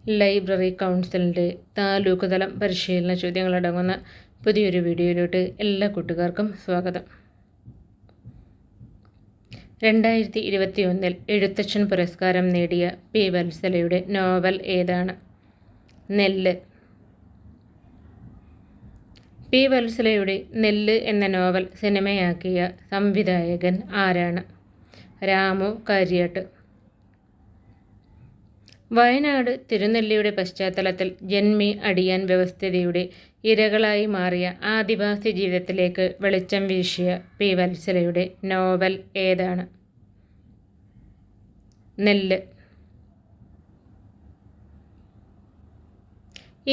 Library കൗൺസിലിൻ്റെ താലൂക്ക് തലം പരിശീലന ചോദ്യങ്ങളടങ്ങുന്ന പുതിയൊരു വീഡിയോയിലോട്ട് എല്ലാ കൂട്ടുകാർക്കും സ്വാഗതം. 2021 എഴുത്തച്ഛൻ പുരസ്കാരം നേടിയ പി. വത്സലയുടെ നോവൽ ഏതാണ്? നെല്ല്. പി. വത്സലയുടെ നെല്ല് എന്ന നോവൽ സിനിമയാക്കിയ സംവിധായകൻ ആരാണ്? രാമു കാര്യാട്ട്. വയനാട് തിരുനെല്ലിയുടെ പശ്ചാത്തലത്തിൽ ജന്മി അടിയാൻ വ്യവസ്ഥിതിയുടെ ഇരകളായി മാറിയ ആദിവാസി ജീവിതത്തിലേക്ക് വെളിച്ചം വീശിയ പി. വത്സലയുടെ നോവൽ ഏതാണ്? നെല്ല്.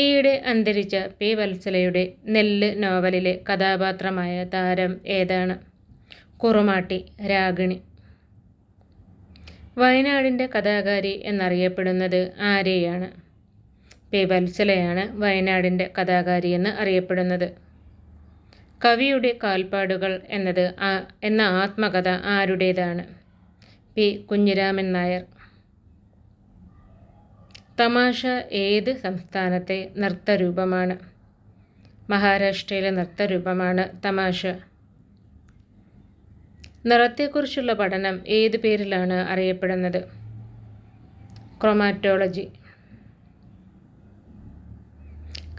ഈയിടെ അന്തരിച്ച പി. വത്സലയുടെ നെല്ല് നോവലിലെ കഥാപാത്രമായ താരം ഏതാണ്? കുറുമാട്ടി രാഗിണി. വയനാടിൻ്റെ കഥാകാരി എന്നറിയപ്പെടുന്നത് ആരെയാണ്? പി. വത്സലയാണ് വയനാടിൻ്റെ കഥാകാരി എന്ന് അറിയപ്പെടുന്നത്. കവിയുടെ കാൽപ്പാടുകൾ എന്ന ആത്മകഥ ആരുടേതാണ്? പി. കുഞ്ഞിരാമൻ നായർ. തമാശ ഏത് സംസ്ഥാനത്തെ നൃത്തരൂപമാണ്? മഹാരാഷ്ട്രയിലെ നൃത്തരൂപമാണ് തമാശ. നിറത്തെക്കുറിച്ചുള്ള പഠനം ഏതു പേരിലാണ് അറിയപ്പെടുന്നത്? ക്രൊമാറ്റോളജി.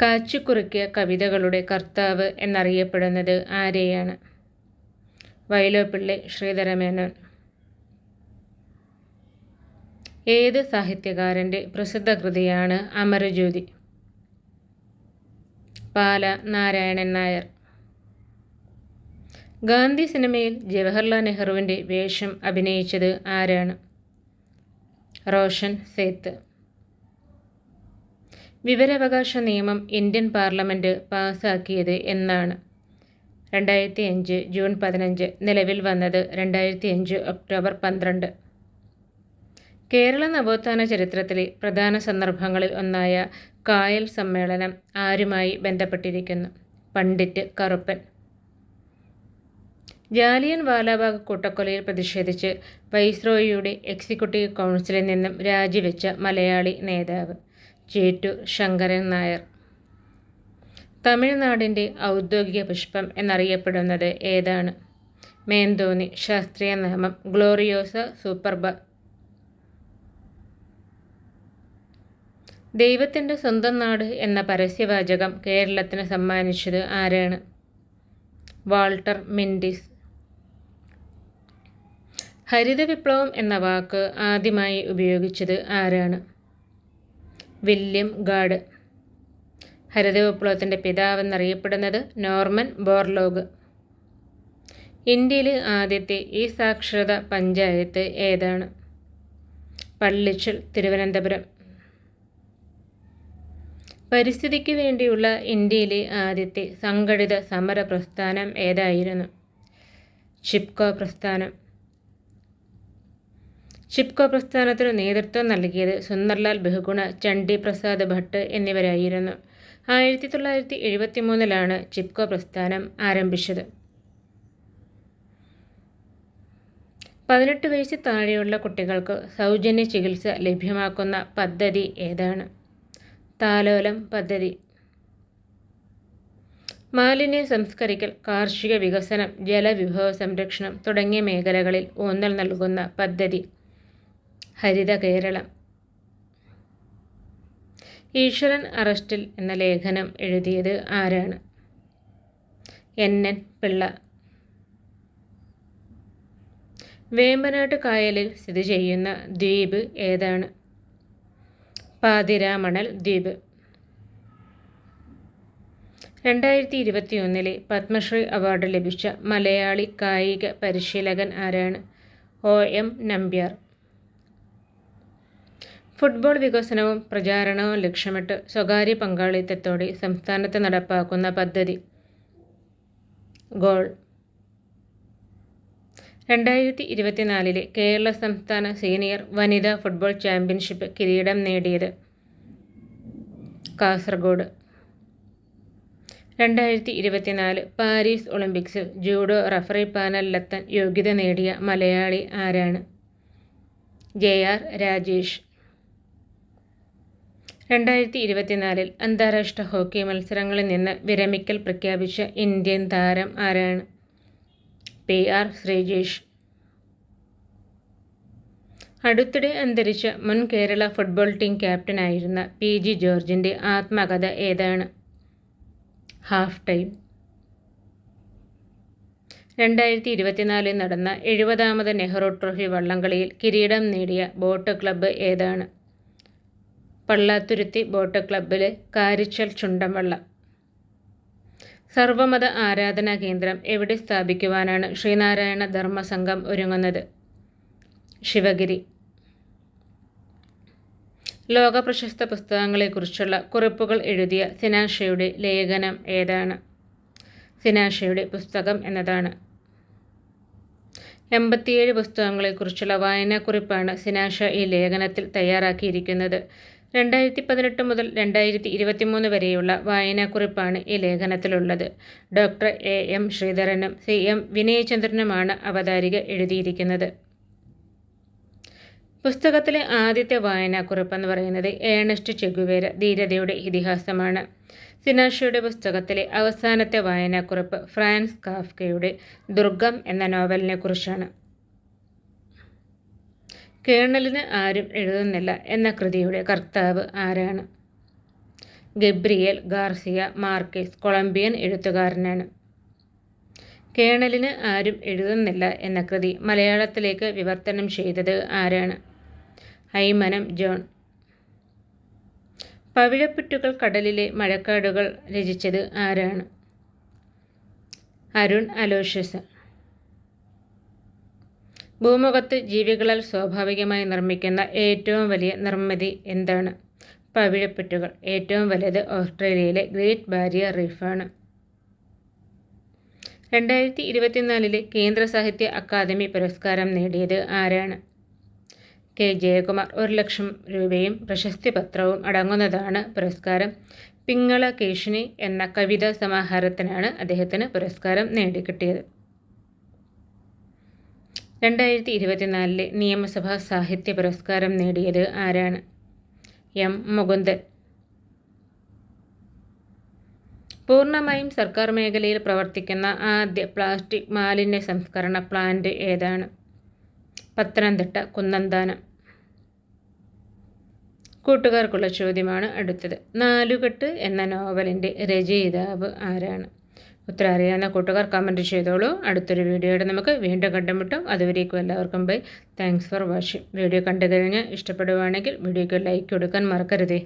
കാച്ചിക്കുറുക്കിയ കവിതകളുടെ കർത്താവ് എന്നറിയപ്പെടുന്നത് ആരെയാണ്? വൈലോപ്പിള്ളി ശ്രീധരമേനോൻ. ഏത് സാഹിത്യകാരൻ്റെ പ്രസിദ്ധ കൃതിയാണ് അമരജ്യോതി? പാല നാരായണൻ നായർ. ഗാന്ധി സിനിമയിൽ ജവഹർലാൽ നെഹ്റുവിൻ്റെ വേഷം അഭിനയിച്ചത് ആരാണ്? റോഷൻ സേത്ത്. വിവരാവകാശ നിയമം ഇന്ത്യൻ പാർലമെൻറ്റ് പാസ്സാക്കിയത് എന്നാണ്? 2005 ജൂൺ 15. നിലവിൽ വന്നത് 2005 ഒക്ടോബർ 12. കേരള നവോത്ഥാന ചരിത്രത്തിലെ പ്രധാന സന്ദർഭങ്ങളിൽ ഒന്നായ കായൽ സമ്മേളനം ആരുമായി ബന്ധപ്പെട്ടിരിക്കുന്നു? പണ്ഡിറ്റ് കറുപ്പൻ. ജാലിയൻ വാലാബാഗ് കൂട്ടക്കൊലയിൽ പ്രതിഷേധിച്ച് വൈസ്രോയിയുടെ എക്സിക്യൂട്ടീവ് കൗൺസിലിൽ നിന്നും രാജിവെച്ച മലയാളി നേതാവ് ചേറ്റൂർ ശങ്കരൻ നായർ. തമിഴ്നാടിൻ്റെ ഔദ്യോഗിക പുഷ്പം എന്നറിയപ്പെടുന്നത് ഏതാണ്? മേന്തോന്നി. ശാസ്ത്രീയ നാമം ഗ്ലോറിയോസ സൂപ്പർബ. ദൈവത്തിൻ്റെ സ്വന്തം നാട് എന്ന പരസ്യവാചകം കേരളത്തിന് സമ്മാനിച്ചത് ആരാണ്? വാൾട്ടർ മിൻഡിസ്. ഹരിത വിപ്ലവം എന്ന വാക്ക് ആദ്യമായി ഉപയോഗിച്ചത് ആരാണ്? William God. ഹരിത വിപ്ലവത്തിൻ്റെ പിതാവെന്നറിയപ്പെടുന്നത് നോർമൻ ബോർലോഗ്. ഇന്ത്യയിലെ ആദ്യത്തെ ഈ സാക്ഷരതാ പഞ്ചായത്ത് ഏതാണ്? പള്ളിച്ചൽ, തിരുവനന്തപുരം. പരിസ്ഥിതിക്ക് വേണ്ടിയുള്ള ഇന്ത്യയിലെ ആദ്യത്തെ സംഘടിത സമര പ്രസ്ഥാനം ഏതായിരുന്നു? ചിപ്കോ പ്രസ്ഥാനം. ചിപ്കോ പ്രസ്ഥാനത്തിന് നേതൃത്വം നൽകിയത് സുന്ദർലാൽ ബഹുഗുണ, ചണ്ഡി പ്രസാദ് ഭട്ട് എന്നിവരായിരുന്നു. 1973 ചിപ്കോ പ്രസ്ഥാനം ആരംഭിച്ചത്. 18 വയസ്സിൽ താഴെയുള്ള കുട്ടികൾക്ക് സൗജന്യ ചികിത്സ ലഭ്യമാക്കുന്ന പദ്ധതി ഏതാണ്? താലോലം പദ്ധതി. മാലിന്യ സംസ്കരിക്കൽ, കാർഷിക വികസനം, ജലവിഭവ സംരക്ഷണം തുടങ്ങിയ മേഖലകളിൽ ഊന്നൽ നൽകുന്ന പദ്ധതി ഹരിത കേരളം. ഈശ്വരൻ അറസ്റ്റിൽ എന്ന ലേഖനം എഴുതിയത് ആരാണ്? NN പിള്ള. വേമ്പനാട്ട് കായലിൽ സ്ഥിതി ചെയ്യുന്ന ദ്വീപ് ഏതാണ്? പാതിരാമണൽ ദ്വീപ്. 2021 പത്മശ്രീ അവാർഡ് ലഭിച്ച മലയാളി കായിക പരിശീലകൻ ആരാണ്? OM നമ്പ്യാർ. ഫുട്ബോൾ വികസനവും പ്രചാരണവും ലക്ഷ്യമിട്ട് സ്വകാര്യ പങ്കാളിത്തത്തോടെ സംസ്ഥാനത്ത് നടപ്പാക്കുന്ന പദ്ധതി ഗോൾ. 2024 കേരള സംസ്ഥാന സീനിയർ വനിതാ ഫുട്ബോൾ ചാമ്പ്യൻഷിപ്പ് കിരീടം നേടിയത് കാസർഗോഡ്. 2024 പാരീസ് ഒളിമ്പിക്സിൽ ജൂഡോ റഫറി പാനലിലെത്താൻ യോഗ്യത നേടിയ മലയാളി ആരാണ്? JR രാജേഷ്. 2024 അന്താരാഷ്ട്ര ഹോക്കി മത്സരങ്ങളിൽ നിന്ന് വിരമിക്കൽ പ്രഖ്യാപിച്ച ഇന്ത്യൻ താരം ആരാണ്? PR ശ്രീജേഷ്. അടുത്തിടെ അന്തരിച്ച മുൻ കേരള ഫുട്ബോൾ ടീം ക്യാപ്റ്റനായിരുന്ന PG ജോർജിൻ്റെ ആത്മകഥ ഏതാണ്? Half time. 2024 നടന്ന 70ാമത് നെഹ്റു ട്രോഫി വള്ളംകളിയിൽ കിരീടം നേടിയ ബോട്ട് ക്ലബ്ബ് ഏതാണ്? പള്ളാത്തുരുത്തി ബോട്ട് ക്ലബ്ബിലെ കാരിച്ചൽ ചുണ്ടൻവള്ളം. സർവമത ആരാധനാ കേന്ദ്രം എവിടെ സ്ഥാപിക്കുവാനാണ് ശ്രീനാരായണ ധർമ്മസംഘം ഒരുങ്ങുന്നത്? ശിവഗിരി. ലോക പ്രശസ്ത പുസ്തകങ്ങളെക്കുറിച്ചുള്ള കുറിപ്പുകൾ എഴുതിയ സിനാഷയുടെ ലേഖനം ഏതാണ്? സിനാഷയുടെ പുസ്തകം എന്നതാണ്. 87 പുസ്തകങ്ങളെക്കുറിച്ചുള്ള വായനാക്കുറിപ്പാണ് സിനാഷ ഈ ലേഖനത്തിൽ തയ്യാറാക്കിയിരിക്കുന്നത്. 2018 മുതൽ 2023 വരെയുള്ള വായനാക്കുറിപ്പാണ് ഈ ലേഖനത്തിലുള്ളത്. ഡോക്ടർ AM ശ്രീധരനും CM വിനയചന്ദ്രനുമാണ് അവതാരിക എഴുതിയിരിക്കുന്നത്. പുസ്തകത്തിലെ ആദ്യത്തെ വായനാക്കുറിപ്പെന്ന് പറയുന്നത് ഏണസ്റ്റ് ചെഗുവേര ധീരതയുടെ ഇതിഹാസമാണ്. സിനാഷയുടെ പുസ്തകത്തിലെ അവസാനത്തെ വായനാക്കുറിപ്പ് ഫ്രാൻസ് കാഫ്കയുടെ ദുർഗം എന്ന നോവലിനെ കുറിച്ചാണ്. കേണലിന് ആരും എഴുതുന്നില്ല എന്ന കൃതിയുടെ കർത്താവ് ആരാണ്? ഗബ്രിയേൽ ഗാർസിയ മാർക്കേസ് കൊളംബിയൻ എഴുത്തുകാരനാണ്. കേണലിന് ആരും എഴുതുന്നില്ല എന്ന കൃതി മലയാളത്തിലേക്ക് വിവർത്തനം ചെയ്തത് ആരാണ്? ഐമനം ജോൺ. പവിഴപ്പുറ്റുകൾ കടലിലെ മഴക്കാടുകൾ രചിച്ചത് ആരാണ്? അരുൺ അലോഷ്യസ്. ഭൂമുഖത്ത് ജീവികളാൽ സ്വാഭാവികമായി നിർമ്മിക്കുന്ന ഏറ്റവും വലിയ നിർമ്മിതി എന്താണ്? പവിഴപ്പുറ്റുകൾ. ഏറ്റവും വലുത് ഓസ്ട്രേലിയയിലെ ഗ്രേറ്റ് ബാരിയർ റീഫാണ്. 2024 കേന്ദ്ര സാഹിത്യ അക്കാദമി പുരസ്കാരം നേടിയത് ആരാണ്? K. ജയകുമാർ. 1 ലക്ഷം രൂപയും പ്രശസ്തി പത്രവും അടങ്ങുന്നതാണ് പുരസ്കാരം. പിങ്ങള കേശിനി എന്ന കവിതാ സമാഹാരത്തിനാണ് അദ്ദേഹത്തിന് പുരസ്കാരം നേടിക്കിട്ടിയത്. 2024 നിയമസഭാ സാഹിത്യ പുരസ്കാരം നേടിയത് ആരാണ്? M. മുകുന്ദൻ. പൂർണ്ണമായും സർക്കാർ മേഖലയിൽ പ്രവർത്തിക്കുന്ന ആദ്യ പ്ലാസ്റ്റിക് മാലിന്യ സംസ്കരണ പ്ലാന്റ് ഏതാണ്? പത്തനംതിട്ട കുന്നന്താനം. കൂട്ടുകാർക്കുള്ള ചോദ്യമാണ് അടുത്തത്. നാലുകെട്ട് എന്ന നോവലിൻ്റെ രചയിതാവ് ആരാണ്? ഉത്തരം അറിയാവുന്ന കൂട്ടുകാർ കമൻറ്റ് ചെയ്തോളൂ. അടുത്തൊരു വീഡിയോയുടെ നമുക്ക് വീണ്ടും കണ്ടുമുട്ടും. അതുവരേക്കും എല്ലാവർക്കും bye. Thanks for watching. Video കണ്ടു കഴിഞ്ഞാൽ ഇഷ്ടപ്പെടുവാണെങ്കിൽ വീഡിയോയ്ക്ക് ലൈക്ക് കൊടുക്കാൻ മറക്കരുതേ.